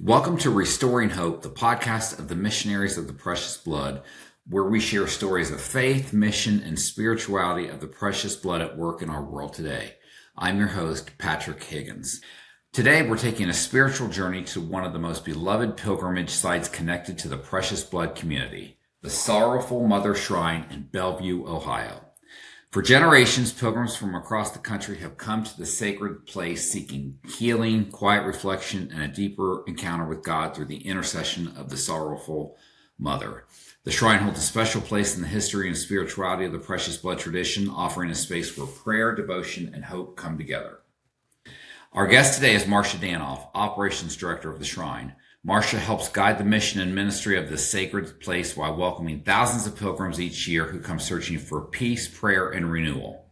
Welcome to Restoring Hope, the podcast of the Missionaries of the Precious Blood, where we share stories of faith, mission, and spirituality of the precious blood at work in our world today. I'm your host, Patrick Higgins. Today, we're taking a spiritual journey to one of the most beloved pilgrimage sites connected to the precious blood community, the Sorrowful Mother Shrine in Bellevue, Ohio. For generations, pilgrims from across the country have come to the sacred place seeking healing, quiet reflection, and a deeper encounter with God through the intercession of the Sorrowful Mother. The shrine holds a special place in the history and spirituality of the precious blood tradition, offering a space where prayer, devotion, and hope come together. Our guest today is Marsha Danoff, Operations Director of the Shrine. Marsha helps guide the mission and ministry of this sacred place while welcoming thousands of pilgrims each year who come searching for peace, prayer, and renewal.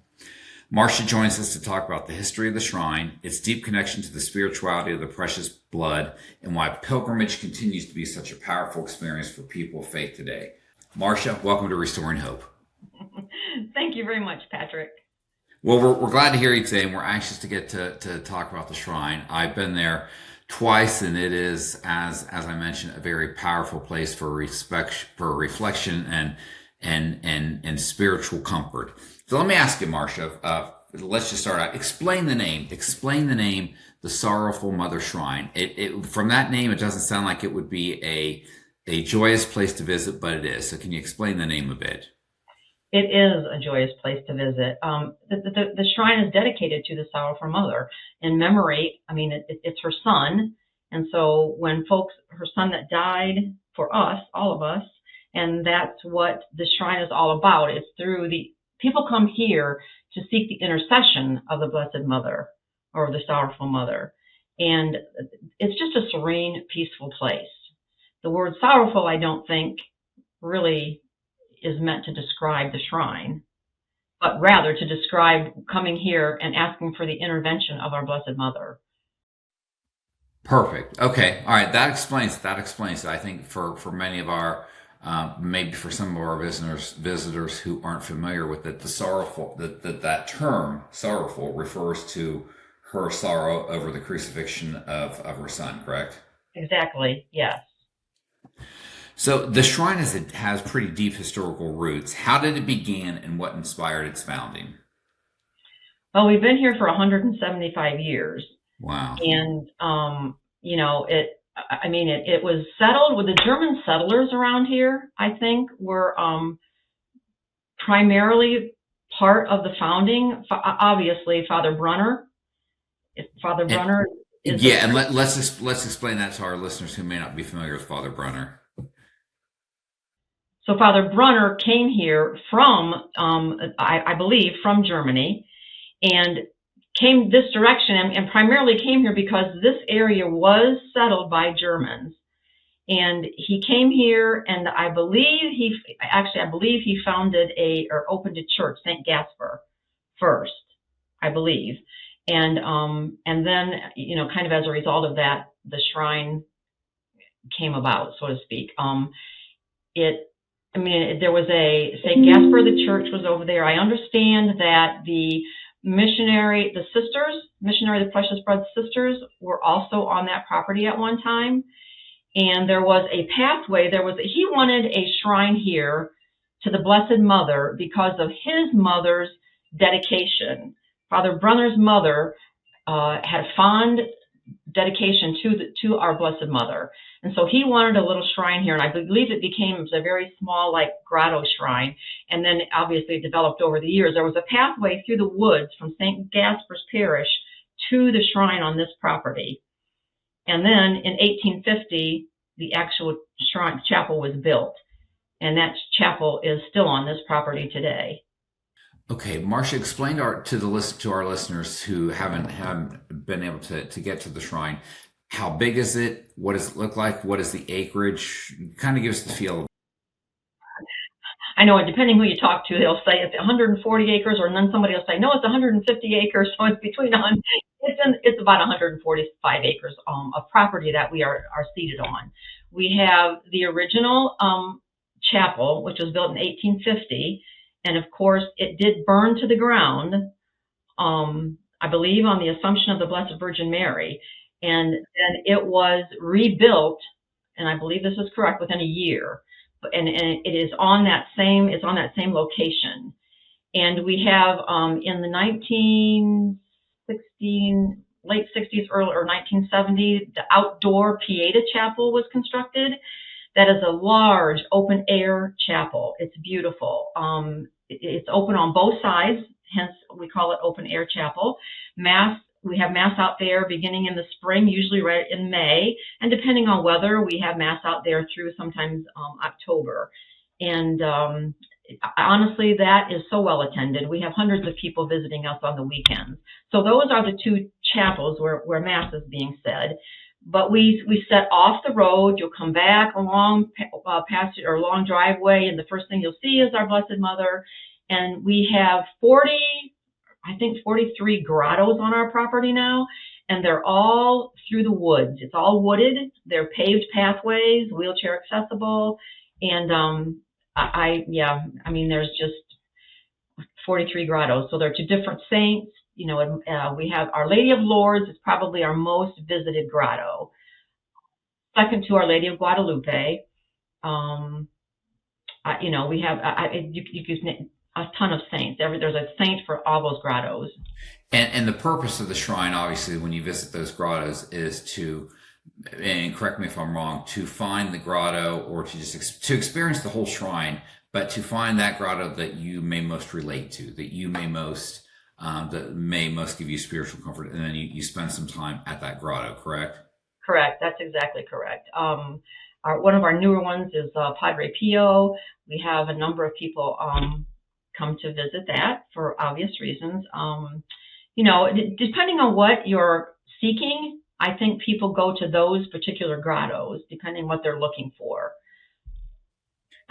Marsha joins us to talk about the history of the shrine, its deep connection to the spirituality of the precious blood, and why pilgrimage continues to be such a powerful experience for people of faith today. Marsha, welcome to Restoring Hope. Thank you very much, Patrick. Well, we're glad to hear you today, and we're anxious to get to talk about the shrine. I've been there twice, and it is, as I mentioned, a very powerful place for reflection and spiritual comfort. So let me ask you, Marsha. Let's just start out. Explain the name. The Sorrowful Mother Shrine. From that name, it doesn't sound like it would be a joyous place to visit, but it is. So can you explain the name a bit? It is a joyous place to visit. The shrine is dedicated to the Sorrowful Mother in memory. I mean, it's her son. And so when her son that died for us, all of us, and that's what the shrine is all about. It's through people come here to seek the intercession of the Blessed Mother or the Sorrowful Mother. And it's just a serene, peaceful place. The word sorrowful, I don't think, really is meant to describe the shrine, but rather to describe coming here and asking for the intervention of our Blessed Mother. Perfect. Okay. All right. That explains it. I think for many of our, maybe for some of our visitors who aren't familiar with it, the sorrowful, that term sorrowful refers to her sorrow over the crucifixion of her son, correct? Exactly. Yes. So the shrine has pretty deep historical roots. How did it begin and what inspired its founding? Well, we've been here for 175 years. Wow. And, it was settled with the German settlers around here, I think, were primarily part of the founding. Obviously, Father Brunner. And let's explain that to our listeners who may not be familiar with Father Brunner. So Father Brunner came here from, I believe, from Germany, and came this direction, and primarily came here because this area was settled by Germans. And he came here, and I believe he founded or opened a church, St. Gaspar, first, I believe. And then, kind of as a result of that, the shrine came about, so to speak. There was St. Gaspar, the church was over there. I understand that the Missionary, the Precious Blood Sisters were also on that property at one time. And there was a pathway. He wanted a shrine here to the Blessed Mother because of his mother's dedication. Father Brunner's mother had fond dedication to our Blessed Mother. And so he wanted a little shrine here, and I believe it was a very small, like, grotto shrine, and then obviously it developed over the years. There was a pathway through the woods from St. Gaspar's Parish to the shrine on this property. And then in 1850, the actual shrine chapel was built, and that chapel is still on this property today. Okay, Marsha, explain to our listeners who haven't been able to get to the shrine. How big is it? What does it look like? What is the acreage? Kind of give us the feel. I know, depending who you talk to, they'll say it's 140 acres, or then somebody will say, no, it's 150 acres. So it's between it's about 145 acres of property that we are seated on. We have the original chapel, which was built in 1850, and of course it did burn to the ground. I believe on the Assumption of the Blessed Virgin Mary. and then it was rebuilt, and I believe this is correct, within a year. And it is on that same, it's on that same location. And we have in the 1916, late 60s, early or 1970, the outdoor Pieta Chapel was constructed. That is a large open air chapel. It's beautiful. It's open on both sides, hence we call it open air chapel. We have mass out there beginning in the spring, usually right in May, and depending on weather, we have mass out there through sometimes October. And honestly, that is so well attended. We have hundreds of people visiting us on the weekends. So those are the two chapels where mass is being said. But we set off the road. You'll come back along passage or long driveway, and the first thing you'll see is our Blessed Mother. And we have 43 grottos on our property now, and they're all through the woods. It's all wooded. They're paved pathways, wheelchair accessible, and there's just 43 grottos. So they're to different saints. You know, we have Our Lady of Lourdes is probably our most visited grotto. Second to Our Lady of Guadalupe. We have a ton of saints. There's a saint for all those grottos. And the purpose of the shrine, obviously, when you visit those grottos, is to, and correct me if I'm wrong, to find the grotto or to just to experience the whole shrine, but to find that grotto that you may most relate to, that you may most that may most give you spiritual comfort, and then you spend some time at that grotto, correct? Correct. That's exactly correct. One of our newer ones is Padre Pio. We have a number of people come to visit that for obvious reasons. Depending on what you're seeking, I think people go to those particular grottos, depending what they're looking for.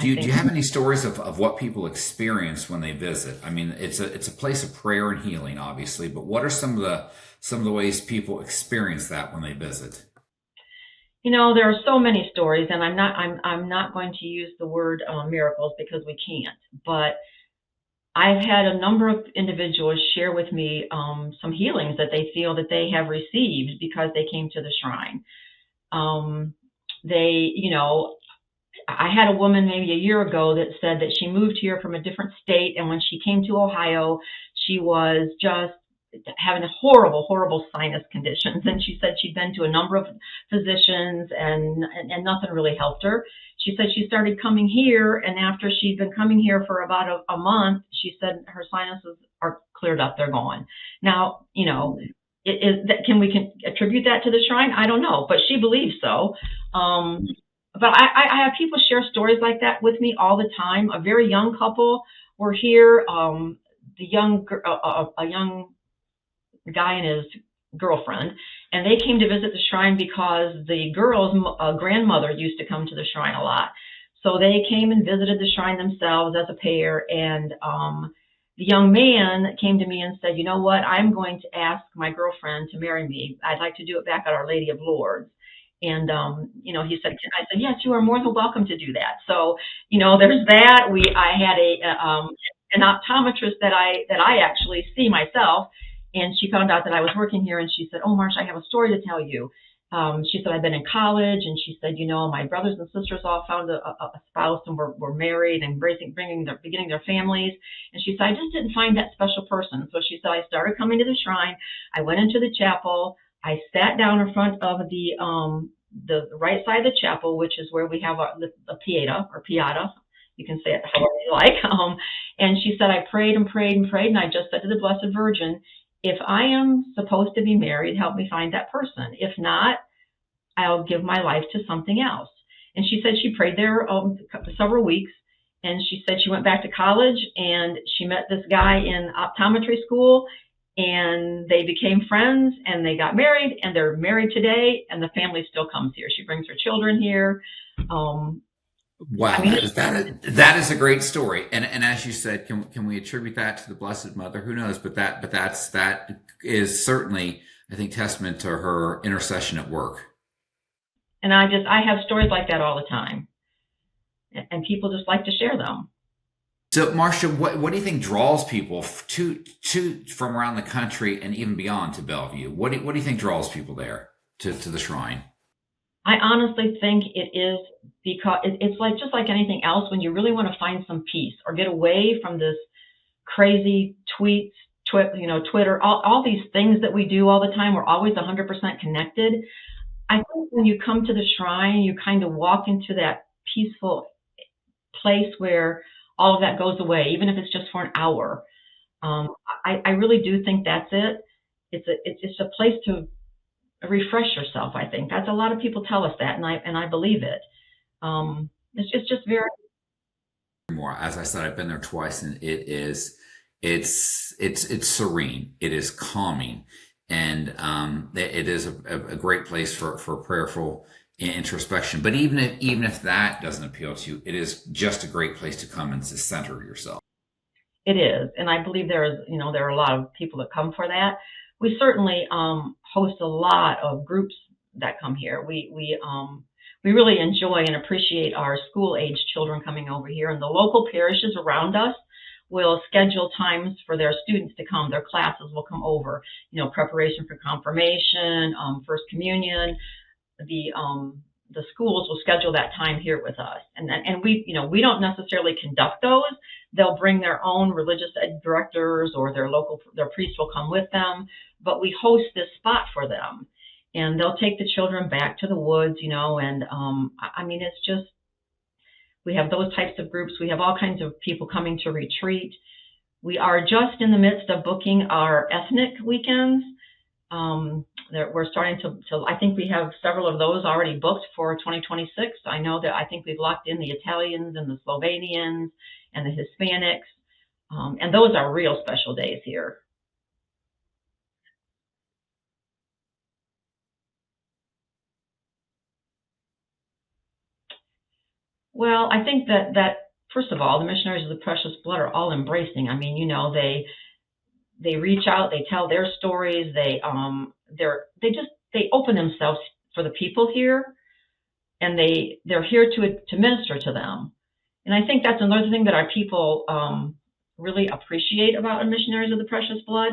Do you have any stories of what people experience when they visit? I mean, it's a place of prayer and healing, obviously, but what are some of the ways people experience that when they visit? There are so many stories, and I'm not going to use the word miracles because we can't. But I've had a number of individuals share with me some healings that they feel that they have received because they came to the shrine. I had a woman maybe a year ago that said that she moved here from a different state, and when she came to Ohio, she was just having horrible, horrible sinus conditions. And she said she'd been to a number of physicians and nothing really helped her. She said she started coming here, and after she'd been coming here for about a month, she said her sinuses are cleared up. They're gone. Now, can we attribute that to the shrine? I don't know, but she believes so. But I have people share stories like that with me all the time. A very young couple were here. A young guy and his girlfriend, and they came to visit the shrine because the girl's grandmother used to come to the shrine a lot. So they came and visited the shrine themselves as a pair, and the young man came to me and said, "You know what? I'm going to ask my girlfriend to marry me. I'd like to do it back at Our Lady of Lourdes." And, he said, I said, "Yes, you are more than welcome to do that." So, there's that. I had an optometrist that I actually see myself, and she found out that I was working here, and she said, "Oh, Marsha, I have a story to tell you." She said, "I've been in college," and she said, "My brothers and sisters all found a spouse and were married and beginning their families." And she said, "I just didn't find that special person." So she said, "I started coming to the shrine. I went into the chapel. I sat down in front of the right side of the chapel, which is where we have a pieta or piata. You can say it however you like." And she said, "I prayed and prayed and prayed, and I just said to the Blessed Virgin, if I am supposed to be married, help me find that person. If not, I'll give my life to something else." And she said she prayed there several weeks, and she said she went back to college, and she met this guy in optometry school, and they became friends, and they got married, and they're married today, and the family still comes here. She brings her children here. Wow, that is a great story, and as you said, can we attribute that to the Blessed Mother? Who knows? But that is certainly, I think, testament to her intercession at work. And I have stories like that all the time, and people just like to share them. So, Marsha, what do you think draws people to from around the country and even beyond to Bellevue? What do you think draws people there? to the shrine? I honestly think it is because it's like just like anything else. When you really want to find some peace or get away from this crazy tweets, Twitter, all these things that we do all the time. We're always 100% connected. I think when you come to the shrine, you kind of walk into that peaceful place where all of that goes away, even if it's just for an hour. Um, I really do think that's it. It's a place to refresh yourself. I think that's a lot of people tell us that, and I believe it. It's just very. More. As I said, I've been there twice, and it's serene. It is calming, and it is a great place for prayerful introspection. But even if that doesn't appeal to you, it is just a great place to come and to center yourself. It is, and I believe there are a lot of people that come for that. We certainly host a lot of groups that come here. We really enjoy and appreciate our school-age children coming over here, and the local parishes around us will schedule times for their students to come. Their classes will come over, preparation for confirmation, First Communion. The schools will schedule that time here with us, and we don't necessarily conduct those. They'll bring their own religious ed directors, or their priest will come with them, but we host this spot for them, and they'll take the children back to the woods, and I mean, it's just, we have those types of groups. We have all kinds of people coming to retreat. We are just in the midst of booking our ethnic weekends. We're starting to, I think we have several of those already booked for 2026. I think we've locked in the Italians and the Slovenians and the Hispanics. And those are real special days here. Well, I think that first of all, the Missionaries of the Precious Blood are all embracing. I mean, they reach out, they tell their stories, they open themselves for the people here, and they're here to minister to them. And I think that's another thing that our people really appreciate about the Missionaries of the Precious Blood.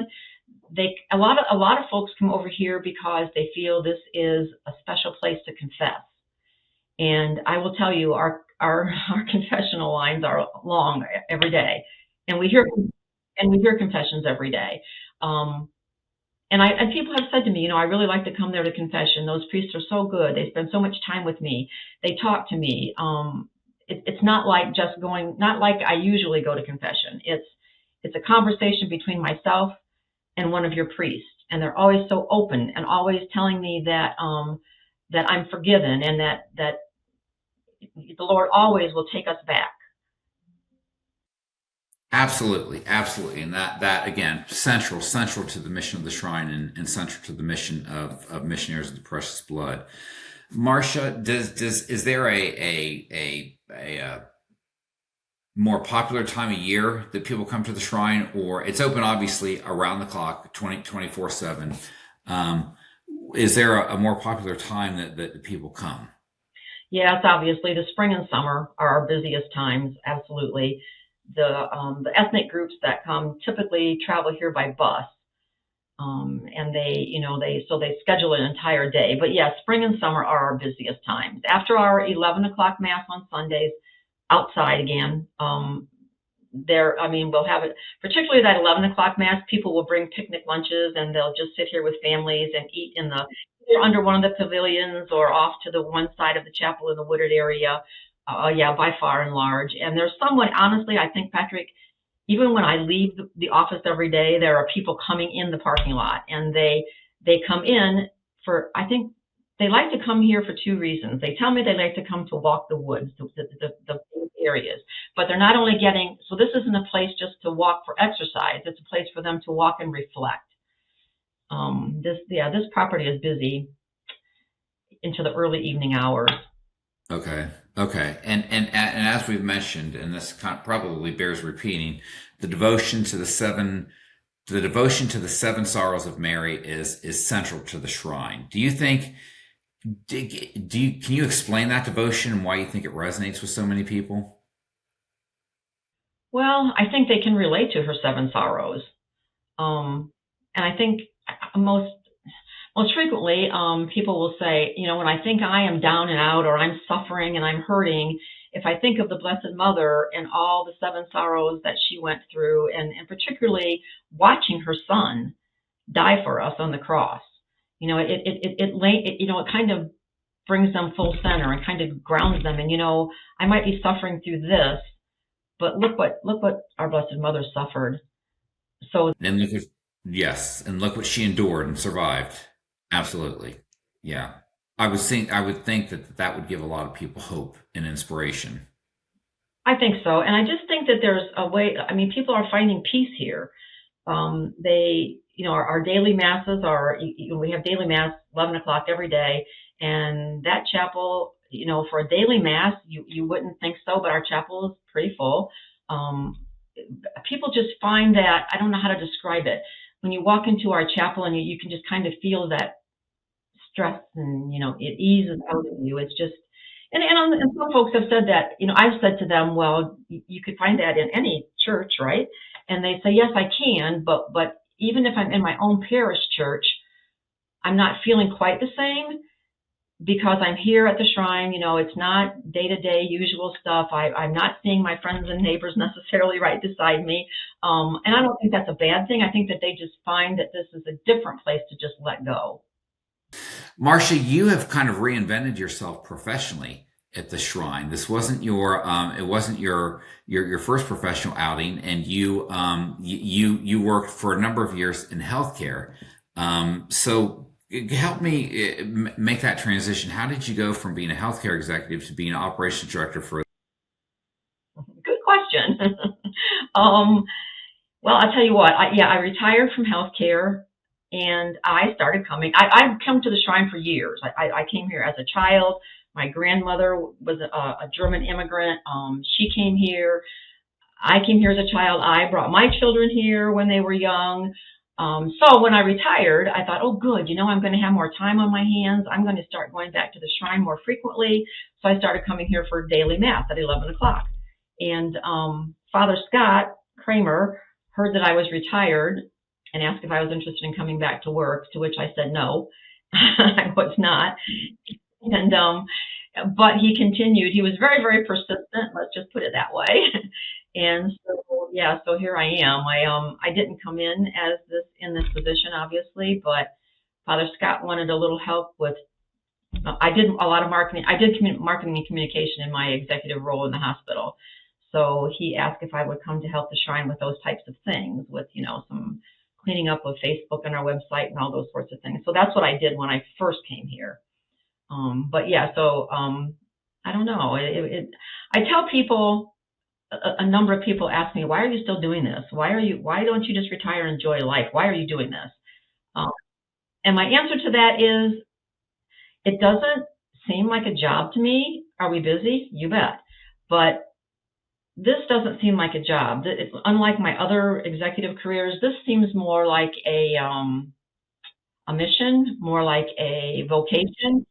A lot of folks come over here because they feel this is a special place to confess. And I will tell you, our confessional lines are long every day, and we hear confessions every day. And people have said to me, I really like to come there to confession. Those priests are so good. They spend so much time with me. They talk to me. It's not like not like I usually go to confession. It's a conversation between myself and one of your priests, and they're always so open and always telling me that I'm forgiven, and that the Lord always will take us back. Absolutely, absolutely, and that again, central to the mission of the shrine, and central to the mission of Missionaries of the Precious Blood. Marsha, is there a more popular time of year that people come to the shrine, or it's open obviously around the clock, 24/7? Is there a more popular time that people come? Yes, obviously the spring and summer are our busiest times. Absolutely. The ethnic groups that come typically travel here by bus, and they schedule an entire day. But yes, spring and summer are our busiest times. After our 11 o'clock mass on Sundays, outside again. We'll have it, particularly that 11 o'clock mass. People will bring picnic lunches, and they'll just sit here with families and eat either under one of the pavilions or off to the one side of the chapel in the wooded area. By far and large. And there's someone, honestly, I think, Patrick, even when I leave the office every day, there are people coming in the parking lot, and they come in I think they like to come here for two reasons. They tell me they like to come to walk the woods, the areas, but they're not only so this isn't a place just to walk for exercise. It's a place for them to walk and reflect. This property is busy into the early evening hours. Okay. And as we've mentioned, and this probably bears repeating, the devotion to the seven sorrows of Mary is central to the shrine. Do you think? Can you explain that devotion and why you think it resonates with so many people? Well, I think they can relate to her seven sorrows, and I think most Most frequently, people will say, when I think I am down and out or I'm suffering and I'm hurting, if I think of the Blessed Mother and all the seven sorrows that she went through, and particularly watching her son die for us on the cross, it kind of brings them full center and kind of grounds them. And I might be suffering through this, but look what our Blessed Mother suffered. So And yes, and look what she endured and survived. Absolutely. Yeah. I would think that that would give a lot of people hope and inspiration. I think so, and I just think that there's a way. I mean, people are finding peace here. They, our daily masses are. We have daily mass 11 o'clock every day, and that chapel, for a daily mass, you wouldn't think so, but our chapel is pretty full. People just find that, I don't know how to describe it. When you walk into our chapel and you can just kind of feel that stress, and it eases out of you. It's just, and some folks have said that. I've said to them, well, you could find that in any church, right? And they say, yes, I can, but even if I'm in my own parish church, I'm not feeling quite the same, because I'm here at the shrine. It's not day-to-day usual stuff. I'm not seeing my friends and neighbors necessarily right beside me. And I don't think that's a bad thing. I think that they just find that this is a different place to just let go. Marsha, you have kind of reinvented yourself professionally at the shrine. This wasn't it wasn't your first professional outing, and you worked for a number of years in healthcare. So help me make that transition. How did you go from being a healthcare executive to being an operations director for? Good question. Well, I'll tell you what. I retired from healthcare, and I started coming. I've come to the shrine for years. I came here as a child. My grandmother was a German immigrant. She came here. I came here as a child. I brought my children here when they were young. So when I retired, I thought, oh, good, I'm going to have more time on my hands. I'm going to start going back to the shrine more frequently. So I started coming here for daily mass at 11 o'clock. And Father Scott Kramer heard that I was retired and asked if I was interested in coming back to work, to which I said no, I was not. And but he continued. He was very, very persistent. Let's just put it that way. And so, yeah, so here I am. I didn't come in this position, obviously, but Father Scott wanted a little help with. I did a lot of marketing. I did marketing and communication in my executive role in the hospital. So he asked if I would come to help the shrine with those types of things, with some cleaning up of Facebook and our website and all those sorts of things. So that's what I did when I first came here. But yeah, so I don't know. I tell people. A number of people ask me, why are you still doing this? Why don't you just retire and enjoy life? Why are you doing this? And my answer to that is, it doesn't seem like a job to me. Are we busy? You bet. But this doesn't seem like a job. Unlike my other executive careers, this seems more like a mission, more like a vocation.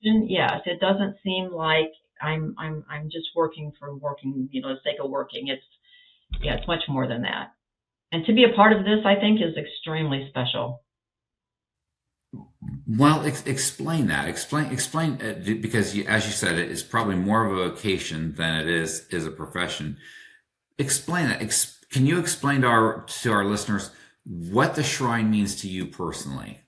Yes. It doesn't seem like I'm just working for working, the sake of working. It's much more than that. And to be a part of this, I think, is extremely special. Well, explain that. Explain because as you said, it is probably more of a vocation than it is a profession. Explain that. Can you explain to our listeners what the shrine means to you personally?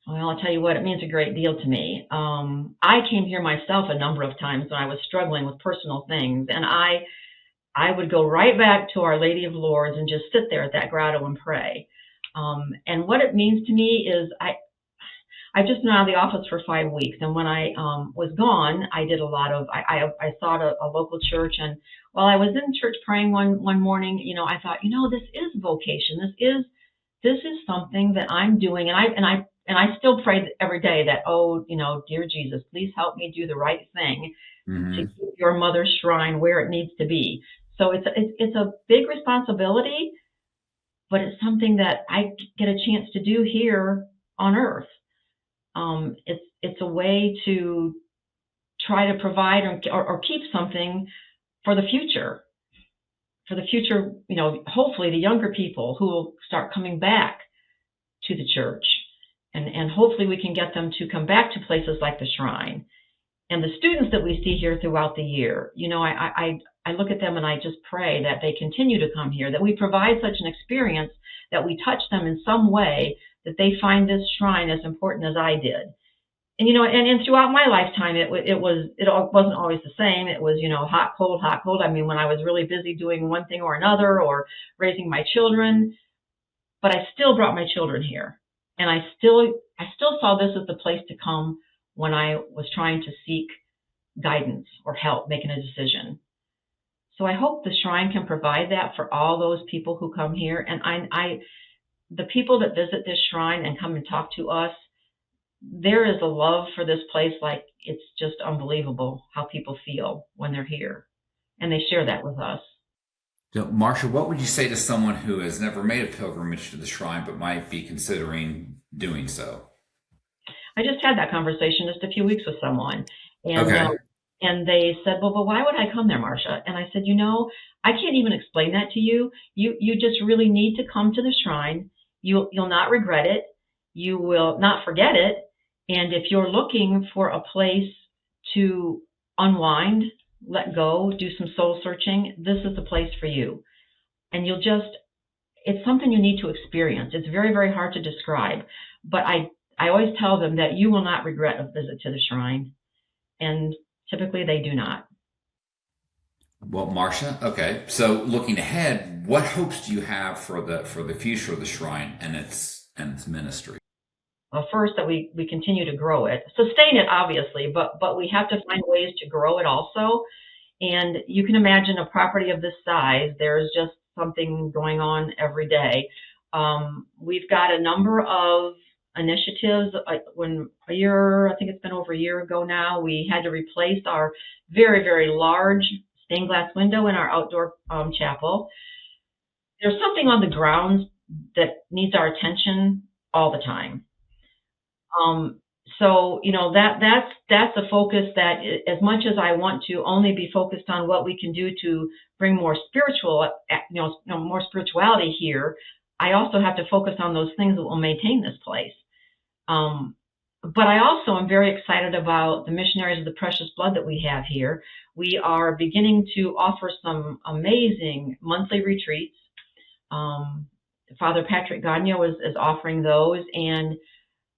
Well, I'll tell you what, it means a great deal to me. I came here myself a number of times when I was struggling with personal things, and I would go right back to Our Lady of Lourdes and just sit there at that grotto and pray. And what it means to me is I've just been out of the office for 5 weeks, and when I was gone, I did a lot of, I sought a local church, and while I was in church praying one morning, I thought, this is vocation. This is something that I'm doing, and I still pray every day that, dear Jesus, please help me do the right thing to keep your mother's shrine where it needs to be. So it's a big responsibility, but it's something that I get a chance to do here on earth. It's a way to try to provide or keep something for the future. For the future, hopefully the younger people who will start coming back to the church. And hopefully we can get them to come back to places like the shrine. And the students that we see here throughout the year, I look at them and I just pray that they continue to come here, that we provide such an experience, that we touch them in some way, that they find this shrine as important as I did. And, and throughout my lifetime, it wasn't always the same. It was, hot, cold, hot, cold. I mean, when I was really busy doing one thing or another or raising my children, but I still brought my children here. And I still saw this as the place to come when I was trying to seek guidance or help making a decision. So I hope the shrine can provide that for all those people who come here. And the people that visit this shrine and come and talk to us, there is a love for this place, like it's just unbelievable how people feel when they're here. And they share that with us. So, Marsha, what would you say to someone who has never made a pilgrimage to the shrine but might be considering doing so? I just had that conversation just a few weeks with someone. And, okay. And they said, well, but why would I come there, Marsha? And I said, I can't even explain that to you. You just really need to come to the shrine. You'll not regret it. You will not forget it. And if you're looking for a place to unwind, let go, do some soul searching, this is the place for you. And it's something you need to experience. It's very, very hard to describe. But I always tell them that you will not regret a visit to the shrine. And typically they do not. Well, Marsha, okay. So looking ahead, what hopes do you have for the future of the shrine and its ministry? Well, first, that we continue to grow it, sustain it, obviously, but we have to find ways to grow it also. And you can imagine a property of this size, there's just something going on every day. We've got a number of initiatives. When I think it's been over a year ago now, we had to replace our very, very large stained glass window in our outdoor chapel. There's something on the grounds that needs our attention all the time. So, that's a focus that, as much as I want to only be focused on what we can do to bring more more spirituality here, I also have to focus on those things that will maintain this place. But I also am very excited about the Missionaries of the Precious Blood that we have here. We are beginning to offer some amazing monthly retreats. Father Patrick Gagnon is offering those, and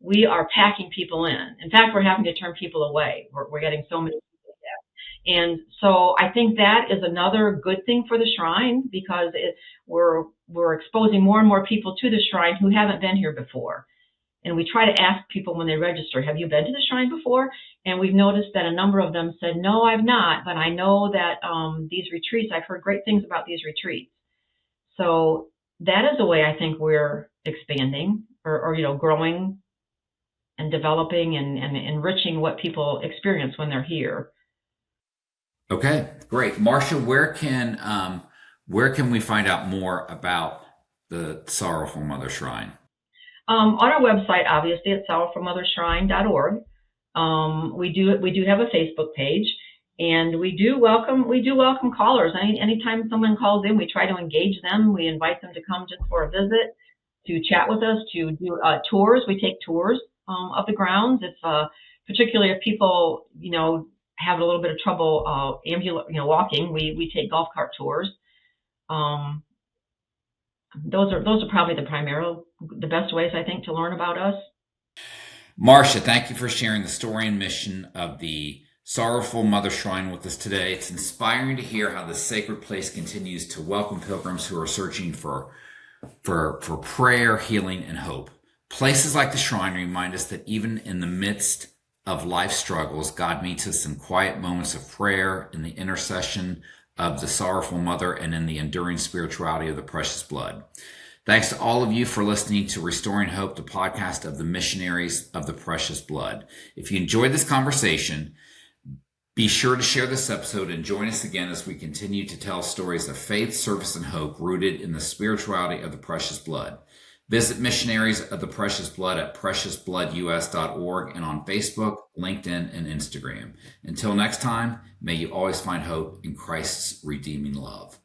we are packing people in. In fact, we're having to turn people away. We're getting so many people there. And so I think that is another good thing for the shrine, because we're exposing more and more people to the shrine who haven't been here before. And we try to ask people when they register, have you been to the shrine before? And we've noticed that a number of them said, no, I've not, but I know that these retreats, I've heard great things about these retreats. So that is a way I think we're expanding or growing and developing and enriching what people experience when they're here. Okay, great. Marsha, where can we find out more about the Sorrowful Mother Shrine? On our website, obviously, at sorrowfulmothershrine.org. We do have a Facebook page, and we do welcome callers. Anytime someone calls in, we try to engage them. We invite them to come just for a visit, to chat with us, to do tours. We take tours of the grounds. If particularly if people have a little bit of trouble walking, we take golf cart tours. Those are probably the best ways, I think, to learn about us. Marsha, thank you for sharing the story and mission of the Sorrowful Mother Shrine with us today. It's inspiring to hear how this sacred place continues to welcome pilgrims who are searching for prayer, healing, and hope. Places like the shrine remind us that even in the midst of life struggles, God meets us in quiet moments of prayer, in the intercession of the Sorrowful Mother, and in the enduring spirituality of the Precious Blood. Thanks to all of you for listening to Restoring Hope, the podcast of the Missionaries of the Precious Blood. If you enjoyed this conversation, be sure to share this episode and join us again as we continue to tell stories of faith, service, and hope rooted in the spirituality of the Precious Blood. Visit Missionaries of the Precious Blood at preciousbloodus.org and on Facebook, LinkedIn, and Instagram. Until next time, may you always find hope in Christ's redeeming love.